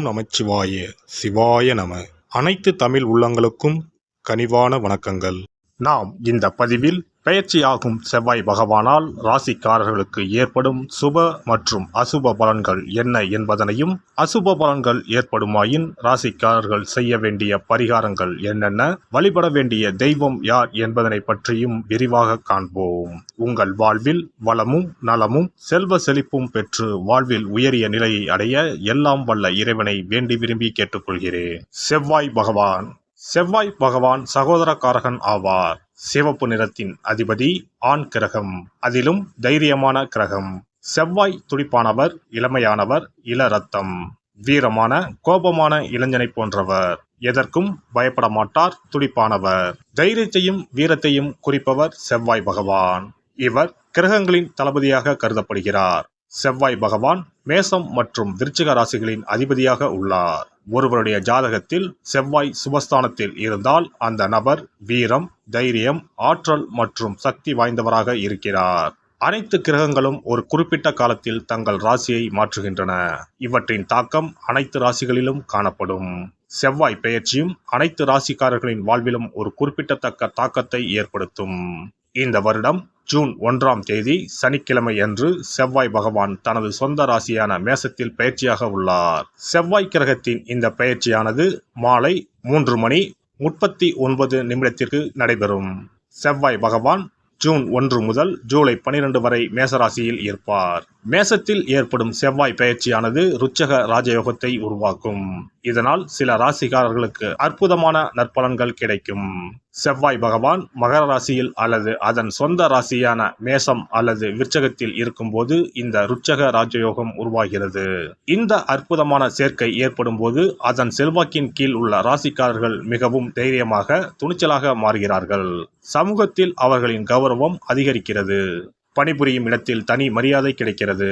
நமச்சிவாய சிவாய நம. அனைத்து தமிழ் உள்ளங்களுக்கும் கனிவான வணக்கங்கள். நாம் இந்த பதிவில் பெயர்ச்சியாகும் செவ்வாய் பகவானால் ராசிக்காரர்களுக்கு ஏற்படும் சுப மற்றும் அசுப பலன்கள் என்ன என்பதனையும், அசுப பலன்கள் ஏற்படுமாயின் ராசிக்காரர்கள் செய்ய வேண்டிய பரிகாரங்கள் என்னென்ன, வழிபட வேண்டிய தெய்வம் யார் என்பதனை பற்றியும் விரிவாக காண்போம். உங்கள் வாழ்வில் வளமும் நலமும் செல்வ செழிப்பும் பெற்று வாழ்வில் உயரிய நிலையை அடைய எல்லாம் வல்ல இறைவனை வேண்டி விரும்பி கேட்டுக்கொள்கிறேன். செவ்வாய் பகவான் சகோதரக்காரகன் ஆவார். சிவப்பு நிறத்தின் அதிபதி, ஆண் கிரகம், அதிலும் தைரியமான கிரகம். செவ்வாய் துடிப்பானவர், இளமையானவர், இள ரத்தம், வீரமான கோபமான இளைஞனை போன்றவர். எதற்கும் பயப்பட மாட்டார், துடிப்பானவர். தைரியத்தையும் வீரத்தையும் குறிப்பவர் செவ்வாய் பகவான். இவர் கிரகங்களின் தளபதியாக கருதப்படுகிறார். செவ்வாய் பகவான் மேசம் மற்றும் விருச்சிக ராசிகளின் அதிபதியாக உள்ளார். ஒருவருடைய ஜாதகத்தில் செவ்வாய் சுபஸ்தானத்தில் இருந்தால் அந்த நபர் வீரம், தைரியம், ஆற்றல் மற்றும் சக்தி வாய்ந்தவராக இருக்கிறார். அனைத்து கிரகங்களும் ஒரு குறிப்பிட்ட காலத்தில் தங்கள் ராசியை மாற்றுகின்றன. இவற்றின் தாக்கம் அனைத்து ராசிகளிலும் காணப்படும். செவ்வாய் பெயர்ச்சியும் அனைத்து ராசிக்காரர்களின் வாழ்விலும் ஒரு குறிப்பிடத்தக்க தாக்கத்தை ஏற்படுத்தும். இந்த வருடம் ஜூன் 1ஆம் தேதி சனிக்கிழமை அன்று செவ்வாய் பகவான் தனது சொந்த ராசியான மேசத்தில் பயிற்சியாக உள்ளார். செவ்வாய் கிரகத்தின் இந்த பயிற்சியானது மாலை 3:39 நடைபெறும். செவ்வாய் பகவான் ஜூன் 1 முதல் ஜூலை 12 வரை மேசராசியில் இருப்பார். மேசத்தில் ஏற்படும் செவ்வாய் பயிற்சியானது ருச்சக ராஜயோகத்தை உருவாக்கும். இதனால் சில ராசிக்காரர்களுக்கு அற்புதமான நற்பலன்கள் கிடைக்கும். செவ்வாய் பகவான் மகர ராசியில் அல்லது அதன் சொந்த ராசியான மேசம் அல்லது விருச்சகத்தில் இருக்கும்போது இந்த ருச்சக ராஜயோகம் உருவாகிறது. இந்த அற்புதமான சேர்க்கை ஏற்படும் போது அதன் செல்வாக்கின் கீழ் உள்ள ராசிக்காரர்கள் மிகவும் தைரியமாக, துணிச்சலாக மாறுகிறார்கள். சமூகத்தில் அவர்களின் கௌரவம் அதிகரிக்கிறது. பணிபுரியும் இடத்தில் தனி மரியாதை கிடைக்கிறது.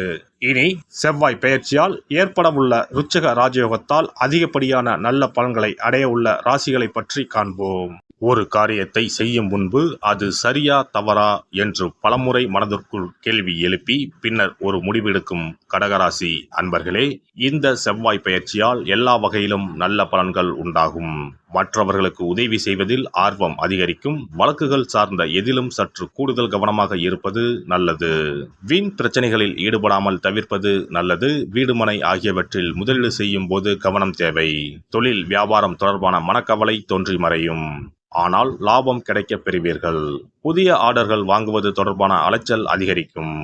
இனி செவ்வாய் பெயர்ச்சியால் ஏற்படவுள்ள ருச்சக ராஜயோகத்தால் அதிகப்படியான நல்ல பலன்களை அடைய உள்ள ராசிகளை பற்றி காண்போம். ஒரு காரியத்தை செய்யும் முன்பு அது சரியா தவறா என்று பலமுறை மனதிற்குள் கேள்வி எழுப்பி பின்னர் ஒரு முடிவெடுக்கும் கடகராசி அன்பர்களே, இந்த செவ்வாய் பெயர்ச்சியால் எல்லா வகையிலும் நல்ல பலன்கள் உண்டாகும். மற்றவர்களுக்கு உதவி செய்வதில் ஆர்வம் அதிகரிக்கும். வழக்குகள் சார்ந்த எதிலும் சற்று கூடுதல் கவனமாக இருப்பது நல்லது. வீண் பிரச்சனைகளில் ஈடுபடாமல் தவிர்ப்பது நல்லது. வீடுமனை ஆகியவற்றில் முதலீடு செய்யும் போது கவனம் தேவை. தொழில் வியாபாரம் தொடர்பான மனக்கவலை தோன்றி மறையும். ஆனால் லாபம் கிடைக்க பெறுவீர்கள். புதிய ஆர்டர்கள் வாங்குவது தொடர்பான அலைச்சல் அதிகரிக்கும்.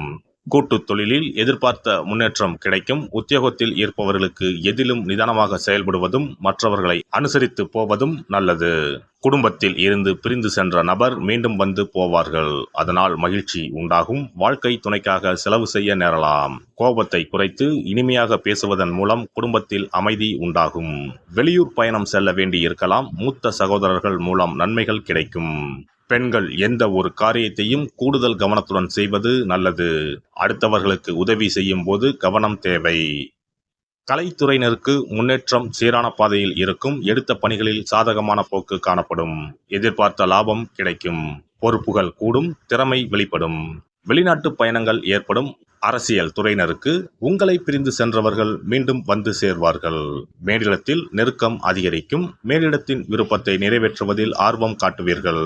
கூட்டுத் தொழிலில் எதிர்பார்த்த முன்னேற்றம் கிடைக்கும். உத்தியோகத்தில் இருப்பவர்களுக்கு எதிலும் நிதானமாக செயல்படுவதும் மற்றவர்களை அனுசரித்து போவதும் நல்லது. குடும்பத்தில் இருந்து பிரிந்து சென்ற நபர் மீண்டும் வந்து போவார்கள். அதனால் மகிழ்ச்சி உண்டாகும். வாழ்க்கை துணைக்காக செலவு செய்ய நேரலாம். கோபத்தை குறைத்து இனிமையாக பேசுவதன் மூலம் குடும்பத்தில் அமைதி உண்டாகும். வெளியூர் பயணம் செல்ல வேண்டி இருக்கலாம். மூத்த சகோதரர்கள் மூலம் நன்மைகள் கிடைக்கும். பெண்கள் எந்த ஒரு காரியத்தையும் கூடுதல் கவனத்துடன் செய்வது நல்லது. அடுத்தவர்களுக்கு உதவி செய்யும் போது கவனம் தேவை. கலைத்துறையினருக்கு முன்னேற்றம் சீரான பாதையில் இருக்கும். எடுத்த பணிகளில் சாதகமான போக்கு காணப்படும். எதிர்பார்த்த லாபம் கிடைக்கும். பொறுப்புகள் கூடும். திறமை வெளிப்படும். வெளிநாட்டு பயணங்கள் ஏற்படும். அரசியல் துறையினருக்கு உங்களை பிரிந்து சென்றவர்கள் மீண்டும் வந்து சேர்வார்கள். மேலிடத்தில் நெருக்கம் அதிகரிக்கும். மேலிடத்தின் விருப்பத்தை நிறைவேற்றுவதில் ஆர்வம் காட்டுவீர்கள்.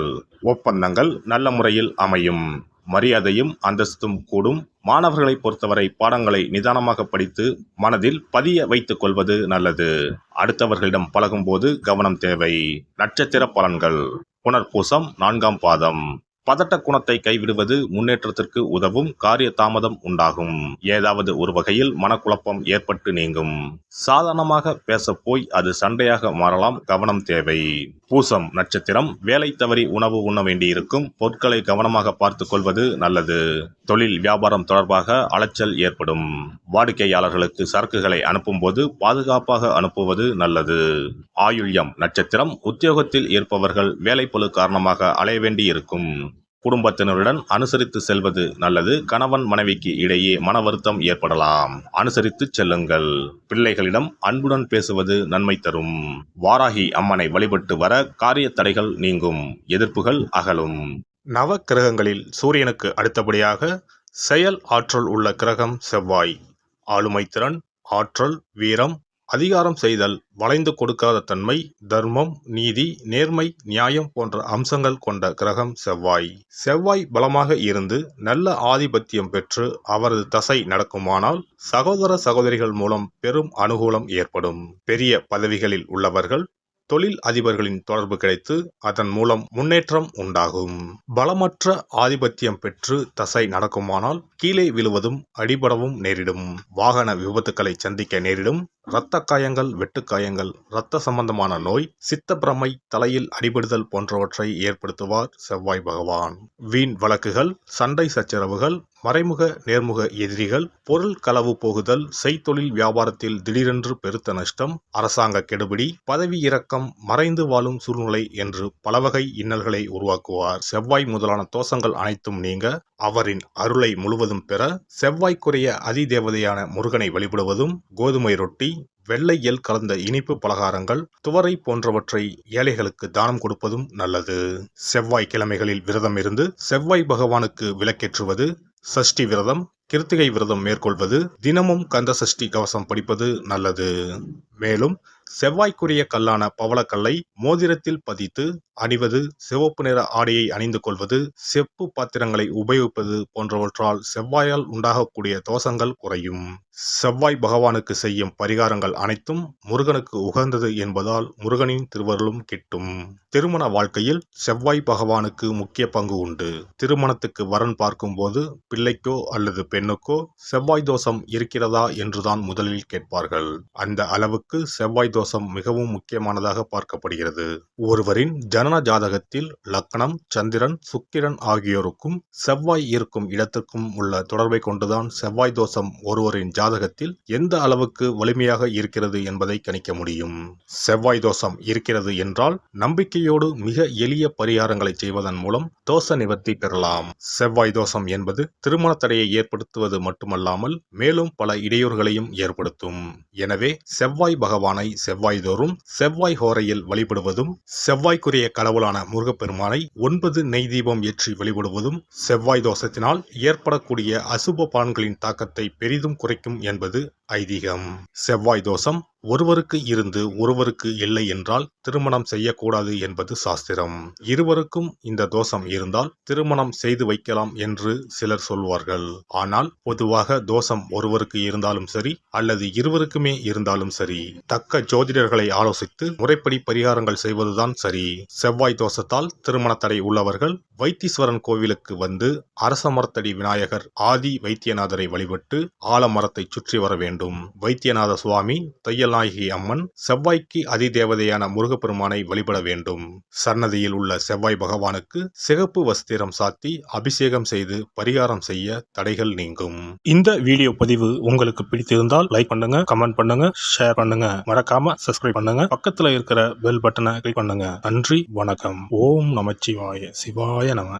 ஒப்பந்தங்கள் நல்ல முறையில் அமையும். மரியாதையும் அந்தஸ்தும் கூடும். மாணவர்களை பொறுத்தவரை பாடங்களை நிதானமாக படித்து மனதில் பதிய வைத்துக் கொள்வது நல்லது. அடுத்தவர்களிடம் பழகும் போது கவனம் தேவை. நட்சத்திர பலன்கள். புனர்பூசம் 4ஆம் பாதம். பதட்ட குணத்தை கைவிடுவது முன்னேற்றத்திற்கு உதவும். காரிய தாமதம் உண்டாகும். ஏதாவது ஒரு வகையில் மனக்குழப்பம் ஏற்பட்டு நீங்கும். சாதாரணமாக பேச போய் அது சண்டையாக மாறலாம். கவனம் தேவை. பூசம் நட்சத்திரம். வேலை தவறி உணவு உண்ண வேண்டியிருக்கும். பொருட்களை கவனமாக பார்த்து கொள்வது நல்லது. தொழில் வியாபாரம் தொடர்பாக அலைச்சல் ஏற்படும். வாடிக்கையாளர்களுக்கு சரக்குகளை அனுப்பும் போது பாதுகாப்பாக அனுப்புவது நல்லது. ஆயுள்யம் நட்சத்திரம். உத்தியோகத்தில் இருப்பவர்கள் வேலைப்பளு காரணமாக அலைய வேண்டி இருக்கும். குடும்பத்தினருடன் அனுசரித்து செல்வது நல்லது. கணவன் மனைவிக்கு இடையே மன வருத்தம் ஏற்படலாம். அனுசரித்து செல்லுங்கள். பிள்ளைகளிடம் அன்புடன் பேசுவது நன்மை தரும். வாராகி அம்மனை வழிபட்டு வர காரிய தடைகள் நீங்கும். எதிர்ப்புகள் அகலும். நவ கிரகங்களில் சூரியனுக்கு அடுத்தபடியாக செயல் ஆற்றல் உள்ள கிரகம் செவ்வாய். ஆளுமை திறன், ஆற்றல், வீரம், அதிகாரம் செய்தல், வளைந்து கொடுக்காத தன்மை, தர்மம், நீதி, நேர்மை, நியாயம் போன்ற அம்சங்கள் கொண்ட கிரகம் செவ்வாய். செவ்வாய் பலமாக இருந்து நல்ல ஆதிபத்தியம் பெற்று அவரது தசை நடக்குமானால் சகோதர சகோதரிகள் மூலம் பெரும் அனுகூலம் ஏற்படும். பெரிய பதவிகளில் உள்ளவர்கள் தொழில் அதிபர்களின் தொடர்பு கிடைத்து அதன் மூலம் முன்னேற்றம் உண்டாகும். பலமற்ற ஆதிபத்தியம் பெற்று தசை நடக்குமானால் கீழே விழுவதும் அடிபடவும் நேரிடும். வாகன விபத்துக்களை சந்திக்க நேரிடும். இரத்த காயங்கள், வெட்டுக்காயங்கள், இரத்த சம்பந்தமான நோய், சித்தப்பிரமை, தலையில் அடிபடுதல் போன்றவற்றை ஏற்படுத்துவார் செவ்வாய் பகவான். வீண் வழக்குகள், சண்டை சச்சரவுகள், மறைமுக நேர்முக எதிரிகள், பொருள் களவு போகுதல், செய்தொழில் வியாபாரத்தில் திடீரென்று பெருத்த நஷ்டம், அரசாங்க கெடுபிடி, பதவி இறக்கம், மறைந்து வாழும் சூழ்நிலை என்று பலவகை இன்னல்களை உருவாக்குவார். செவ்வாய் முதலான தோஷங்கள் அனைத்தும் நீங்க அவரின் அருளை முழுவதும் பெற செவ்வாய்க்குரிய அதிதேவதையான முருகனை வழிபடுவதும், கோதுமை ரொட்டி, வெள்ளை எள் கலந்த இனிப்பு பலகாரங்கள், துவரை போன்றவற்றை ஏழைகளுக்கு தானம் கொடுப்பதும் நல்லது. செவ்வாய் கிழமைகளில் விரதம் இருந்து செவ்வாய் பகவானுக்கு விளக்கேற்றுவது, சஷ்டி விரதம், கிருத்திகை விரதம் மேற்கொள்வது, தினமும் கந்த சஷ்டி கவசம் படிப்பது நல்லது. மேலும் செவ்வாய்க்குரிய கல்லான பவளக்கல்லை மோதிரத்தில் பதித்து அணிவது, சிவப்பு நிற ஆடையை அணிந்து கொள்வது, செப்பு பாத்திரங்களை உபயோகிப்பது போன்றவற்றால் செவ்வாயால் உண்டாகக்கூடிய தோஷங்கள் குறையும். செவ்வாய் பகவானுக்கு செய்யும் பரிகாரங்கள் அனைத்தும் முருகனுக்கு உகந்தது என்பதால் முருகனின் திருவருளும் கிட்டும். திருமண வாழ்க்கையில் செவ்வாய் பகவானுக்கு முக்கிய பங்கு உண்டு. திருமணத்துக்கு வரன் பார்க்கும்போது பிள்ளைக்கோ அல்லது பெண்ணுக்கோ செவ்வாய் தோஷம் இருக்கிறதா என்றுதான் முதலில் கேட்பார்கள். அந்த அளவுக்கு செவ்வாய் தோஷம் மிகவும் முக்கியமானதாக பார்க்கப்படுகிறது. ஒருவரின் ஜனன ஜாதகத்தில் லக்னம், சந்திரன், சுக்கிரன் ஆகியோருக்கும் செவ்வாய் இருக்கும் இடத்திற்கும் உள்ள தொடர்பை கொண்டுதான் செவ்வாய் தோஷம் ஒருவரின் ஜாதகத்தில் எந்த அளவுக்கு வலிமையாக இருக்கிறது என்பதை கணிக்க முடியும். செவ்வாய் தோஷம் இருக்கிறது என்றால் நம்பிக்கையோடு மிக எளிய பரிகாரங்களை செய்வதன் மூலம் தோஷ நிவர்த்தி பெறலாம். செவ்வாய் தோஷம் என்பது திருமண தடையை ஏற்படுத்துவது மட்டுமல்லாமல் மேலும் பல இடையூறுகளையும் ஏற்படுத்தும். எனவே செவ்வாய் பகவானை செவ்வாய் தோறும் செவ்வாய் ஹோரையில் வழிபடுவதும், செவ்வாய்க்குரிய கடவுளான முருகப்பெருமானை 9 நெய் தீபம் ஏற்றி வழிபடுவதும் செவ்வாய் தோஷத்தினால் ஏற்படக்கூடிய அசுப பலன்களின் தாக்கத்தை பெரிதும் குறைக்கும் என்பது ஐதீகம். செவ்வாய் தோஷம் ஒருவருக்கு இருந்து ஒருவருக்கு இல்லை என்றால் திருமணம் செய்யக்கூடாது என்பது சாஸ்திரம். இருவருக்கும் இந்த தோஷம் இருந்தால் திருமணம் செய்து வைக்கலாம் என்று சிலர் சொல்வார்கள். ஆனால் பொதுவாக தோஷம் ஒருவருக்கு இருந்தாலும் சரி அல்லது இருவருக்குமே இருந்தாலும் சரி, தக்க ஜோதிடர்களை ஆலோசித்து முறைப்படி பரிகாரங்கள் செய்வதுதான் சரி. செவ்வாய் தோஷத்தால் திருமண தடை உள்ளவர்கள் வைத்தீஸ்வரன் கோவிலுக்கு வந்து அரசமரத்தடி விநாயகர் ஆதி வைத்தியநாதரை வழிபட்டு ஆலமரத்தை சுற்றி வர வேண்டும். வைத்தியநாத சுவாமி, தையல்நாயகி அம்மன், செவ்வாய்க்கு அதிதேவதையான முருகப்பெருமானை வழிபட வேண்டும். சன்னதியில் உள்ள செவ்வாய் பகவானுக்கு சிகப்பு வஸ்திரம் சாத்தி அபிஷேகம் செய்து பரிகாரம் செய்ய தடைகள் நீங்கும். இந்த வீடியோ பதிவு உங்களுக்கு பிடித்திருந்தால் லைக் பண்ணுங்க, கமெண்ட் பண்ணுங்க, ஷேர் பண்ணுங்க, மறக்காம சப்ஸ்கிரைப் பண்ணுங்க, பக்கத்துல இருக்கிற பெல் பட்டனை கிளிக் பண்ணுங்க. நன்றி, வணக்கம். ஓம் நமச்சிவாய. சிவாய நம.